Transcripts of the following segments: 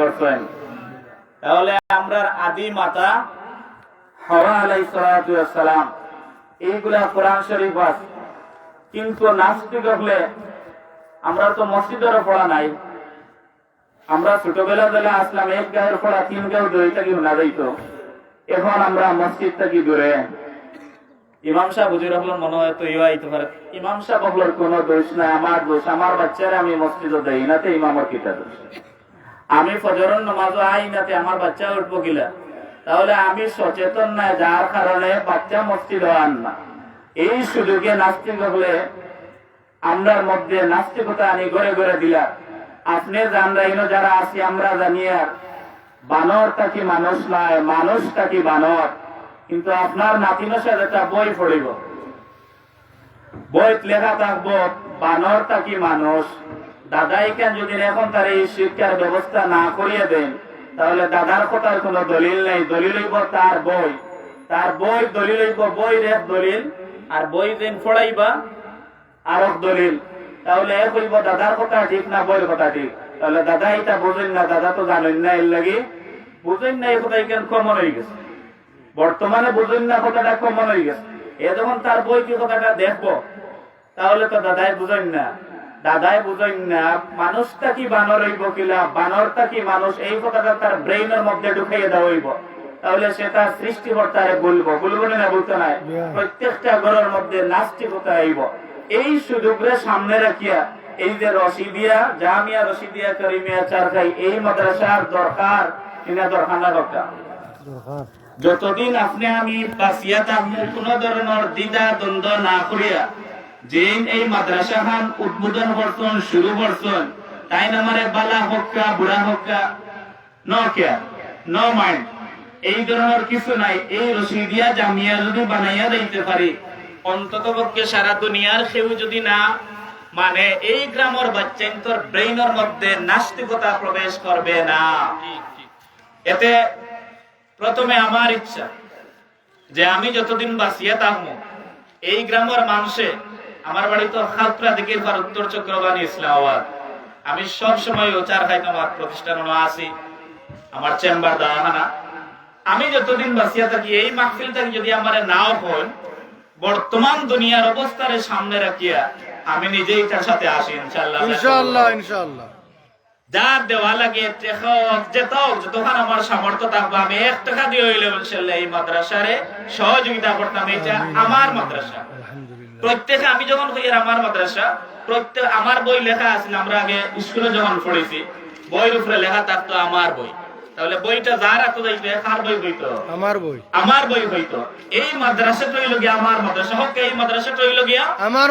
করছেন। তাহলে আমরা আদি মাতা হাওয়া আলাইহিস সালাতু ওয়াস সালাম এইগুলা কোরআন শরীফ আছে, কিন্তু নাস্তিক হলে আমরা তো মসজিদেরও পড়া নাই। আমরা ছোটবেলা বেলা আসলাম এক গায়ের পড়া 3 গাঁও দইটা কি না যাইতো, এখন আমরা মসজিদ থেকে দূরে। ইমাম সাহেব হুজুর হলেন মনে হয় তো ইতে পারে, ইমাম সাহেব হলের কোনো দোষ নাই, আমার দোষ। আমার বাচ্চারা আমি মসজিদে দেই নাতে ইমামের কিটা দোষ। আমি ফজরের নামাজও আই নাতে আমার বাচ্চা উঠবো কিলা। তাহলে আমি সচেতন নাই, যার কারণে বাচ্চা মসজিদ হন না। এই সুযোগে নাস্তিক হলে আমরার মধ্যে নাস্তিকতা আনি ঘরে ঘরে দিলা। আপনি জানরাইনো যারা আছি আমরা জানি আর বানরটা কি মানুষ নয়, মানুষটা কি বানর। কিন্তু আপনার নাতিনের সাথে একটা বই পড়িব, বই লেখা থাকবো বানরটা কি মানুষ। দাদাই কেন যদি এখন তার এই শিক্ষার ব্যবস্থা না করিয়ে দেন, তাহলে দাদার কথার কোনো দলিল নেই। দলিল হইব তার বই, তার বই দলিল হইব বই রেখ দলিল, আর বই দিন পড়াইবা আর দলিল। তাহলে এক হইব দাদার কথা ঠিক না বইয়ের কথা ঠিক। তাহলে দাদা এটা বুঝেন না, দাদা তো জানেন না, এর লাগি বুঝেন না। এই কথা কেন কমন হয়ে গেছে, বর্তমানে বুঝেন না কথাটা কমন হয়ে গেছে। এ যখন তার বই কি কথাটা দেখবো, তাহলে তো দাদাই বুঝেন না, দাদাই বুঝেন না মানুষটা কি বানর হইব কিলা, বানরটা কি মানুষ। এই কথাটা তার ব্রেইনের মধ্যে ঢুকাইয়ে দেওয়া হইব। তাহলে সে তার সৃষ্টিকর্তারে বলবো না, বলতো না। প্রত্যেকটা ঘরের মধ্যে নাস্তিকতা আইব। এই সুযোগরে সামনে রাখিয়া এই যে রশিদিয়া জামিয়া রশিদিয়া করিমিয়া চারখাই এই মাদ্রাসার দরকার কিনা দরকার না দরকার। যতদিন আপনি আমি বাঁচিয়া থাকবো কোন ধরনের দ্বিধা দ্বন্দ্ব না করিয়া যে এই মাদ্রাসা খান উদ্বোধন করছেন শুরু করছেন, তাই নামারে বালা হক্কা বুড়া হক্কা নো কেয়ার নো মাইন্ড, এই ধরনের কিছু নাই। এই রশিদিয়া জামিয়া যদি বানাইয়া দিতে পারি, অন্তত পক্ষে সারা দুনিয়ার কেউ যদি না মানে এই গ্রামের বাচ্চান্তর ব্রেইনের মধ্যে নাস্তিকতা প্রবেশ করবে না। এতে প্রথমে আমার ইচ্ছা যে আমি যতদিন বাঁচিয়া থাকবো এই গ্রামের মানুষে, আমার বাড়ি তো খালপুরা দিকের পর উত্তর চক্রবাণী ইসলামাবাদ, আমি সব সময় ওচার খাইতে আমার প্রতিষ্ঠান আছি, আমার চেম্বার দেওয়া। আমি যতদিন বাঁচিয়া থাকি এই মাহফিলটাকে যদি আমার নাও হয়, বর্তমান দুনিয়ার অবস্থার সামনে রাখিয়া আমি নিজেই তার সাথে আসি ইনশাআল্লাহ ইনশাআল্লাহ ইনশাআল্লাহ। যার দেওয়া লাগে যতক্ষণ আমার সামর্থ্য থাকবে আমি 1 টাকা দিয়ে হইলে ইনশাআল্লাহ এই মাদ্রাসারে সহযোগিতা করতাম। এটা আমার মাদ্রাসা, প্রত্যেকে আমি যখন হই আমার মাদ্রাসা, প্রত্যেক আমার বই লেখা আছে। আমরা আগে স্কুলে যখন পড়েছি বইয়ের উপরে লেখা থাকতো আমার বই। তাহলে বইটা যার এত যাইবে কার বই হইতো? আমার বই, আমার বই হইতো। এই মাদ্রাসা হইল গিয়া আমার মাদ্রাসা, হোক এই মাদ্রাসা হইল গিয়া আমার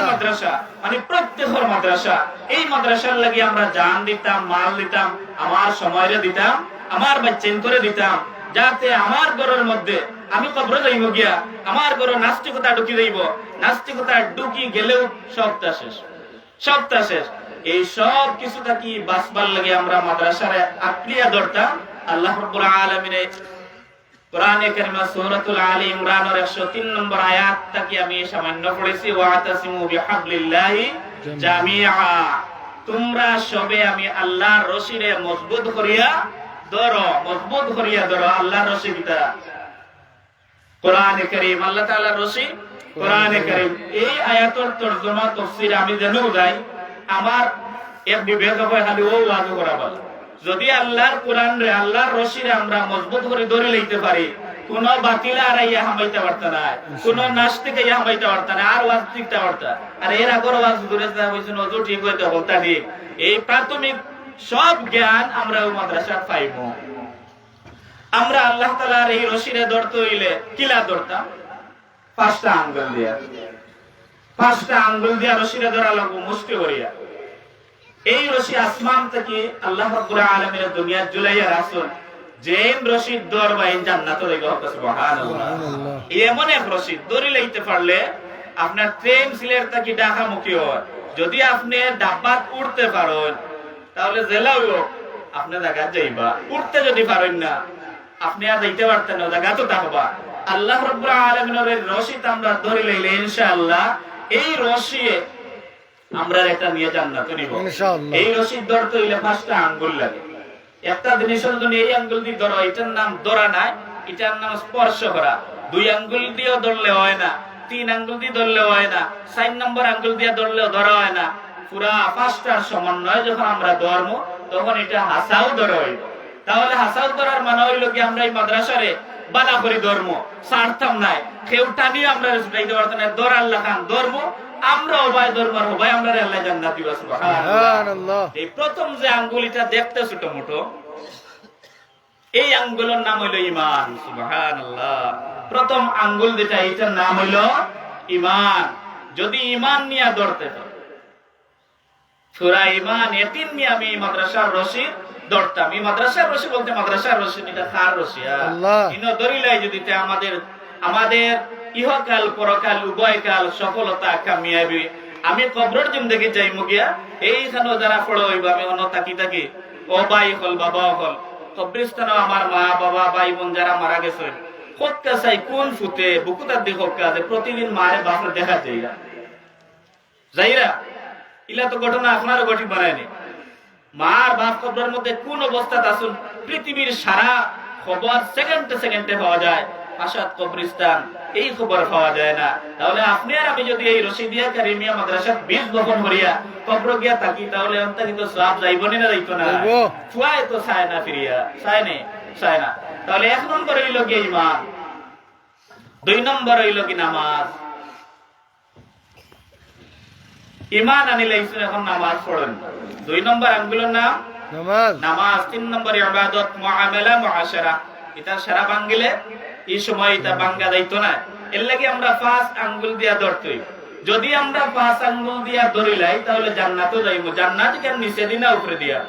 মাদ্রাসা, মানে প্রত্যেকের মাদ্রাসা। এই মাদ্রাসার লাগি আমরা জান দিতাম, মাল দিতাম, আমার সময়রে দিতাম, আমার বাচ্চান করে দিতাম, যাতে আমার ঘরের মধ্যে আমি কবরে যাইব গিয়া আমার ঘরে নাস্তিকতা ঢুকি যাইব। নাস্তিকতা ঢুকি গেলেও সবটা শেষ, সবটা শেষ। এই সব কিছুটা কি বাঁচবার লাগে আমরা মাদ্রাসারে আঁকড়িয়া ধরতাম। আল্লাহ রাব্বুল আলামিন কোরআনে কারিমে সূরাতুল আলী ইমরানের 103 নম্বর আয়াতটা কি আমি সামান্য পড়েছি, ওয়াতাসিমু বিহাবলিল্লাহি জামিআ, তোমরা সবে আমি আল্লাহর রশিরে মজবুত করিয়া ধরো, মজবুত করিয়া ধরো আল্লাহর রশি কিতা কোরআনে কারীম, আল্লাহ তাআলার রশি কোরআনে কারীম। এই আয়াতের তরজমা তাফসীর আমি জানো যাই, আমার এক বিবেক হয় খালি ও ওয়াজ করা বলে। যদি আল্লাহর কোরআন রে আল্লাহর রশিরে আমরা মজবুত করে ধরে লইতে পারি, কোন বাতিলা আর ইয়া হামাইতে পারত না, কোন নাস্তিক ইয়া হামাইতে পারত না, আর ওয়াজ ঠিকটা পারত। আর এর আগর ওয়াজ দূরে যা হইছেন ওযু ঠিক হইতে বলতা ঠিক। এই প্রাথমিক সব জ্ঞান আমরা ওই মাদ্রাসা পাইবো। আমরা আল্লাহ তাআলার এই রশিরে ধরতে হইলে কিলা ধরতাম? 5টা আঙ্গুল দিয়া, 5টা আঙ্গুল দিয়া রশিরে ধরা লাগবো মুষ্টি করিয়া। এই রশি আসমান থেকে আল্লাহ রাব্বুল আলামিনের দুনিয়া জুলাইয়া রাসূল যেন রশি দরবাইন জান্নাতে লেগে হবে সুবহানাল্লাহ। এমন এক রশি দড়ি লইতে পারলে আপনার ট্রেন সিলেট থেকে ঢাকা মুখী হয়। যদি আপনি ডাব্বাত উড়তে পারেন তাহলে জেলা হইব আপনি জায়গা যাইবা, উড়তে যদি পারেন না আপনি আর যাইতে পারতেন না, জায়গা তো থাকবা। আল্লাহ রাব্বুল আলামিনের রশি আমরা ধরে লইলে ইনশাআল্লাহ এই রশি আমরা একটা নিয়ে জান্নাতে নিব ইনশাআল্লাহ। এই রশি ধরতে হইলে 5টা আঙ্গুল লাগে, একটা জিনিসের জন্য এই আঙ্গুল দিয়ে ধরো, এটার নাম ধরা নাই, এটার নাম স্পর্শ করা। দুই আঙ্গুল দিয়েও ধরলে হয় না, তিন আঙ্গুল দিয়ে ধরলেও হয় না, 4 নম্বর আঙ্গুল দিয়ে ধরলেও ধরা হয় না। পুরা পাঁচটার সমন্বয় যখন আমরা ধরবো তখন এটা হাসাও ধরা হইব। তাহলে হাসাও ধরার মানে হইল কি, আমরা এই মাদ্রাসারে বালা করে ধর্ম সারতাম নাই, কেউ টানিয়ে আমরা ছুটাইতে পারতাম না, ধরার লাগান ধর্ম আমরা উভয় ধর্মের উভয় আমরা আল্লাহ জান্নাত দিবা সুবহানাল্লাহ। এই প্রথম যে আঙ্গুলিটা দেখতে ছোট মোটো, এই আঙ্গুলের নাম হইল ঈমান। সুবহানাল্লাহ। প্রথম আঙ্গুল যেটা, এটার নাম হইল ঈমান। যদি ঈমান নিয়ে ধরতে তো সূরা ঈমান এতিম নিয়ে আমি মাদ্রাসার রশি ধরতাম। এই মাদ্রাসার রশি বলতে মাদ্রাসার রশি এটা খার রশি, ইনো ধরিলাই যদি আমাদের ইহকাল পরকাল উভয় কাল সফলতা কামিয়াবি। আমি কবরের জিন্দেগি যাই মুগিয়া এইখানে যারা পড়ো হইব, আমি অন্য তাকি থাকি ও ভাই হল বাবা হল কবরিস্তানও আমার মা বাবা ভাই বোন যারা মারা গেছে হত্যা চাই কোন ফুতে বুকুতার দিক হত্যা আছে, প্রতিদিন মারে বাপরে দেখা যাইরা যাইরা ইলা তো ঘটনা আপনারও ঘটি বানায়নি। মার বাপ কবরের মধ্যে কোন অবস্থাতে আসুন পৃথিবীর সারা খবর সেকেন্ডে সেকেন্ডে পাওয়া যায়, আসাদ কবরিস্তান এই খবর পাওয়া যায় না। তাহলে আপনি আর আমি যদি এই রশিদিয়া কারিমিয়া মাদ্রাসার বীজ বপন করিয়া কবর গিয়া থাকি, তাহলে অন্তত সওয়াব যাইবনি না যাইতো না, ফুয়াই তো চায় না, ফিরিয়া চায় না। তাহলে 1 নম্বর হইল কি ঈমান, 2 নম্বর হইল কি নামাজ। ঈমান আনিলে এখন নামাজ পড়েন, 2 নম্বর আঙ্গুলের নাম নামাজ, 3 নম্বর ইবাদত মুআমালা মুআশারা। এটা সারা বাঙ্গিলে এই সময় এটা বাঙ্গা যাইতো না, এর লাগি আমরা 5 আঙ্গুল দিয়া ধরতই। যদি আমরা 5 আঙ্গুল দিয়া ধরিলাই তাহলে জান্নাতও যাইবো। জান্নাত কেন নিচে দিনা উপরে দিয়া?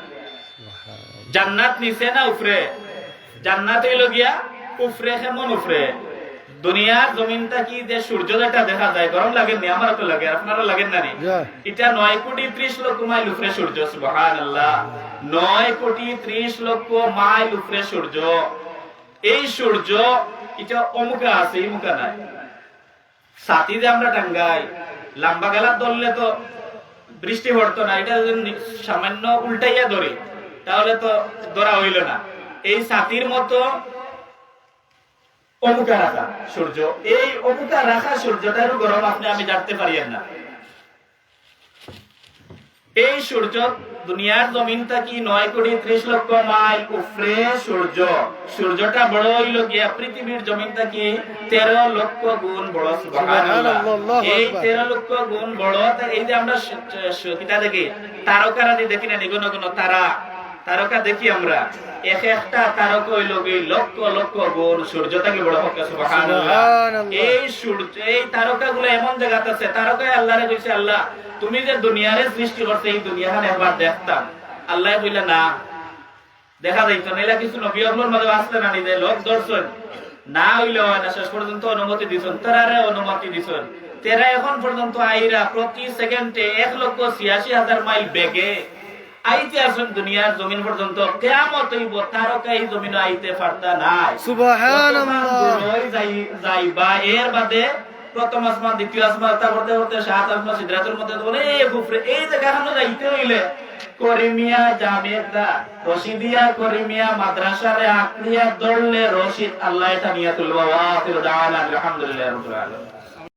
জান্নাত নিচে না উপরে? জান্নাত হইল গিয়া উপরে, কেমন উপরে? দুনিয়ার জমিনটা কি যে সূর্য যেটা দেখা যায়, গরম লাগে নি? আমারও তো লাগে, আপনারও লাগেন না নি? এটা 9 কোটি 30 লক্ষ মাইল উপরে সূর্য। সুবহানাল্লাহ। 9 কোটি 30 লক্ষ মাইল উপরে সূর্য। এই সূর্য এটা অমুকা আছে, ইমুকা নাই। সাথী যে আমরা টাঙ্গাই লম্বা গেলা ধরলে তো বৃষ্টি পড়তো না, এটা যদি সামান্য উল্টাইয়া ধরি তাহলে তো ধরা হইল না। এই সাথীর মতো অমুকা রাখা সূর্য, এই অমুকা রাখা সূর্যটার গরম আপনি আমি জানতে পারি না। এই সূর্য দুনিয়ার জমিনটা কি 9 কোটি 30 লক্ষ মাইল উপরে সূর্য। সূর্যটা বড় হইল গিয়া পৃথিবীর জমিনটা কি 13 লক্ষ গুণ বড়। সুবহানাল্লাহ। এই 13 লক্ষ গুণ বড়। এই যে আমরা কিতা দেখি, তারকারা দেখি না, নিগুণ গুণ তারকা দেখি আমরা, এক একটা তারকা হইল গিয়ে লক্ষ লক্ষ গুণ সূর্যটাকে বড় হচ্ছে। সুবহানাল্লাহ। এই সূর্য, এই তারকাগুলো এমন জায়গাতে আছে, তারকায় আল্লাহরে কইছে, আল্লাহ তুমি যে দুনিয়ারে সৃষ্টি করতে, এই দুনিয়াখানে একবার দেখতাম। আল্লাহ কইলে না, দেখা যাইতো না। এলা কিছু নবী আল্লাহর মাঝে আসলে না, নিজে লোক দর্শন না হইলে হয় না। শেষ পর্যন্ত অনুমতি দিছেন, তারারে অনুমতি দিছেন। তেরা এখন পর্যন্ত আইরা প্রতি সেকেন্ডে 1,86,000 মাইল বেগে আইতে আসুন দুনিয়ার জমিন পর্যন্ত। কিয়ামত হইব, তারকা এই জমিনে আইতে পারতা নাই। সুবহানাল্লাহ। যাইবা এর বাদে প্রথম আসমান, দ্বিতীয় আসমান, তারপরে 7 আসমান, সিদরাতুল মধ্যে অনেক উপরে। এই জায়গাখানে যাইতে হইলে করিমিয়া জামিয়া রশিদিয়া করিমিয়া মাদ্রাসারে আকলিয়া দৌড়লে রশিদ আল্লাহ এটা নিয়ে তুলবা। ওয়া আখিরু দাওয়ানা আলহামদুলিল্লাহি রাব্বিল আলামিন।